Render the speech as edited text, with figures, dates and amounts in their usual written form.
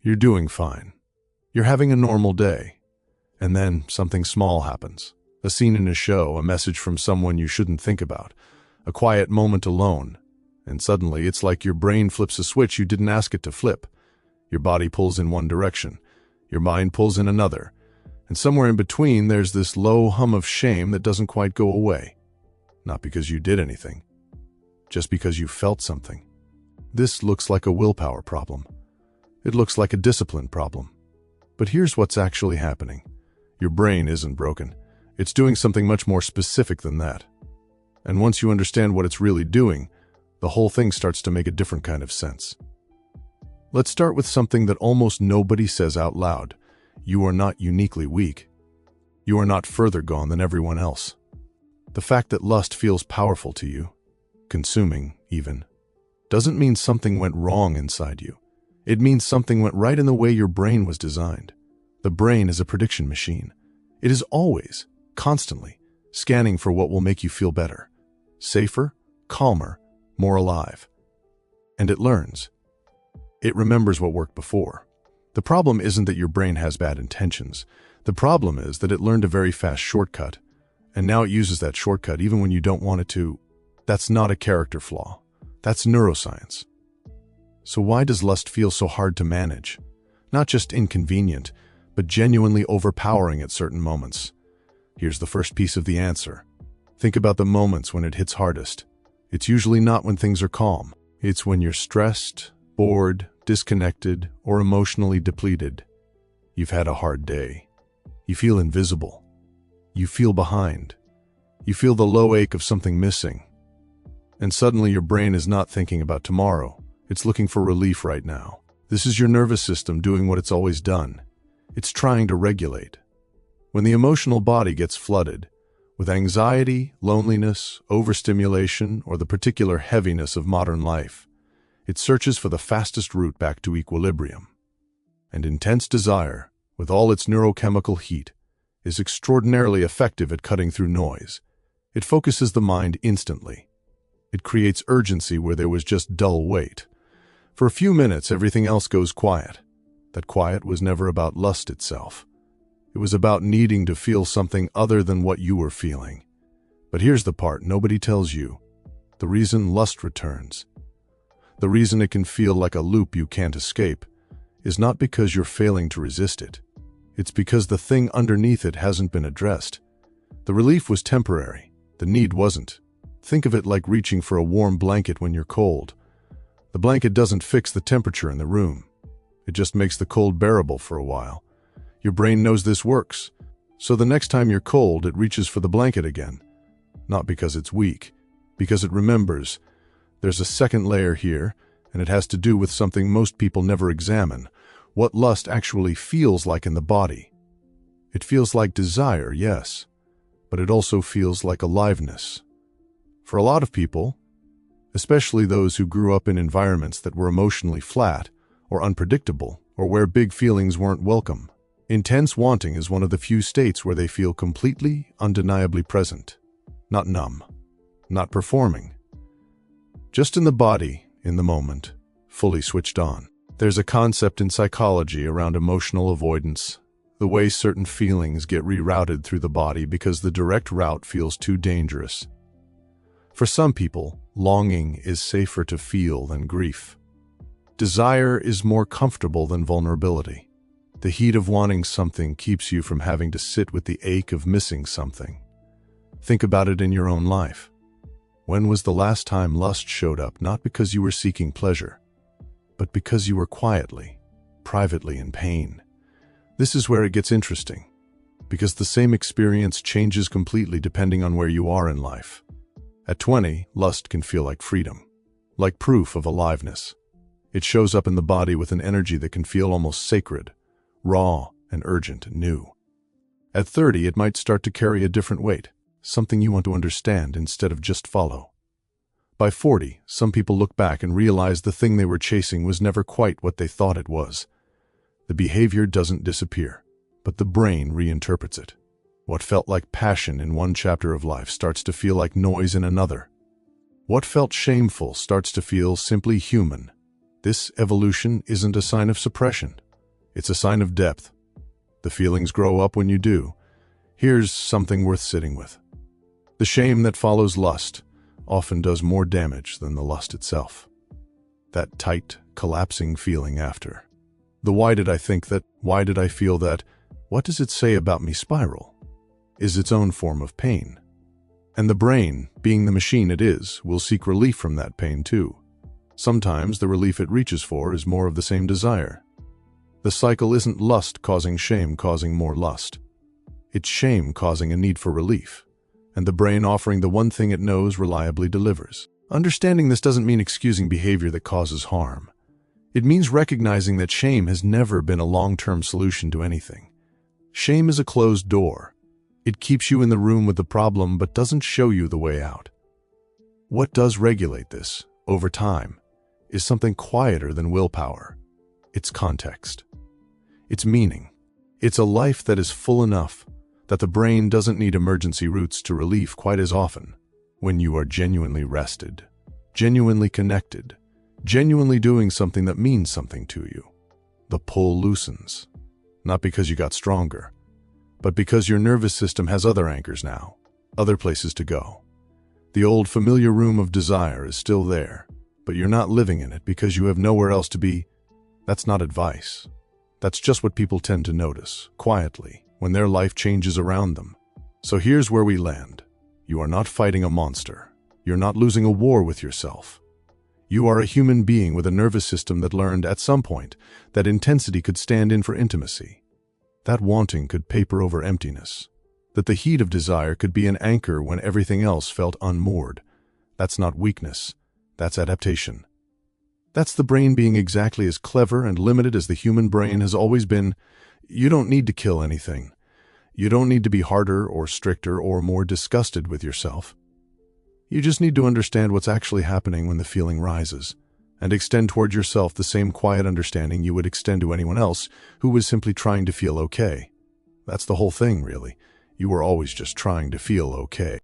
You're doing fine. You're having a normal day. And then something small happens. A scene in a show, a message from someone you shouldn't think about, a quiet moment alone, and suddenly it's like your brain flips a switch you didn't ask it to flip. Your body pulls in one direction, your mind pulls in another, and somewhere in between there's this low hum of shame that doesn't quite go away. Not because you did anything, just because you felt something. This looks like a willpower problem. It looks like a discipline problem. But here's what's actually happening. Your brain isn't broken. It's doing something much more specific than that. And once you understand what it's really doing, the whole thing starts to make a different kind of sense. Let's start with something that almost nobody says out loud. You are not uniquely weak. You are not further gone than everyone else. The fact that lust feels powerful to you, consuming even, doesn't mean something went wrong inside you. It means something went right in the way your brain was designed. The brain is a prediction machine. It is always, constantly, scanning for what will make you feel better, safer, calmer, more alive. And it learns. It remembers what worked before. The problem isn't that your brain has bad intentions. The problem is that it learned a very fast shortcut, and now it uses that shortcut even when you don't want it to. That's not a character flaw. That's neuroscience. So why does lust feel so hard to manage? Not just inconvenient, but genuinely overpowering at certain moments. Here's the first piece of the answer. Think about the moments when it hits hardest. It's usually not when things are calm. It's when you're stressed, bored, disconnected, or emotionally depleted. You've had a hard day. You feel invisible. You feel behind. You feel the low ache of something missing. And suddenly your brain is not thinking about tomorrow. It's looking for relief right now. This is your nervous system doing what it's always done. It's trying to regulate. When the emotional body gets flooded with anxiety, loneliness, overstimulation, or the particular heaviness of modern life, it searches for the fastest route back to equilibrium. And intense desire, with all its neurochemical heat, is extraordinarily effective at cutting through noise. It focuses the mind instantly. It creates urgency where there was just dull wait. For a few minutes, everything else goes quiet. That quiet was never about lust itself. It was about needing to feel something other than what you were feeling. But here's the part nobody tells you. The reason lust returns, the reason it can feel like a loop you can't escape, is not because you're failing to resist it. It's because the thing underneath it hasn't been addressed. The relief was temporary. The need wasn't. Think of it like reaching for a warm blanket when you're cold. The blanket doesn't fix the temperature in the room. It just makes the cold bearable for a while. Your brain knows this works. So the next time you're cold, it reaches for the blanket again. Not because it's weak, because it remembers. There's a second layer here, and it has to do with something most people never examine. What lust actually feels like in the body. It feels like desire, yes, but it also feels like aliveness. For a lot of people, especially those who grew up in environments that were emotionally flat or unpredictable, or where big feelings weren't welcome, intense wanting is one of the few states where they feel completely, undeniably present. Not numb, not performing. Just in the body, in the moment, fully switched on. There's a concept in psychology around emotional avoidance, the way certain feelings get rerouted through the body because the direct route feels too dangerous. For some people, longing is safer to feel than grief. Desire is more comfortable than vulnerability. The heat of wanting something keeps you from having to sit with the ache of missing something. Think about it in your own life. When was the last time lust showed up not because you were seeking pleasure, but because you were quietly, privately in pain? This is where it gets interesting, because the same experience changes completely depending on where you are in life. At 20, lust can feel like freedom, like proof of aliveness. It shows up in the body with an energy that can feel almost sacred, raw and urgent and new. At 30, it might start to carry a different weight, something you want to understand instead of just follow. By 40, some people look back and realize the thing they were chasing was never quite what they thought it was. The behavior doesn't disappear, but the brain reinterprets it. What felt like passion in one chapter of life starts to feel like noise in another. What felt shameful starts to feel simply human. This evolution isn't a sign of suppression. It's a sign of depth. The feelings grow up when you do. Here's something worth sitting with. The shame that follows lust often does more damage than the lust itself. That tight, collapsing feeling after. The why did I think that, why did I feel that, what does it say about me spiral, is its own form of pain. And the brain, being the machine it is, will seek relief from that pain too. Sometimes the relief it reaches for is more of the same desire. The cycle isn't lust causing shame causing more lust. It's shame causing a need for relief, and the brain offering the one thing it knows reliably delivers. Understanding this doesn't mean excusing behavior that causes harm. It means recognizing that shame has never been a long-term solution to anything. Shame is a closed door. It keeps you in the room with the problem but doesn't show you the way out. What does regulate this, over time, is something quieter than willpower. It's context. It's meaning. It's a life that is full enough that the brain doesn't need emergency routes to relief quite as often. When you are genuinely rested, genuinely connected, genuinely doing something that means something to you, the pull loosens. Not because you got stronger, but because your nervous system has other anchors now, other places to go. The old familiar room of desire is still there, but you're not living in it because you have nowhere else to be. That's not advice. That's just what people tend to notice, quietly, when their life changes around them. So here's where we land. You are not fighting a monster. You're not losing a war with yourself. You are a human being with a nervous system that learned at some point that intensity could stand in for intimacy, that wanting could paper over emptiness, that the heat of desire could be an anchor when everything else felt unmoored. That's not weakness. That's adaptation. That's the brain being exactly as clever and limited as the human brain has always been. You don't need to kill anything. You don't need to be harder or stricter or more disgusted with yourself. You just need to understand what's actually happening when the feeling rises, and extend toward yourself the same quiet understanding you would extend to anyone else who was simply trying to feel okay. That's the whole thing, really. You were always just trying to feel okay.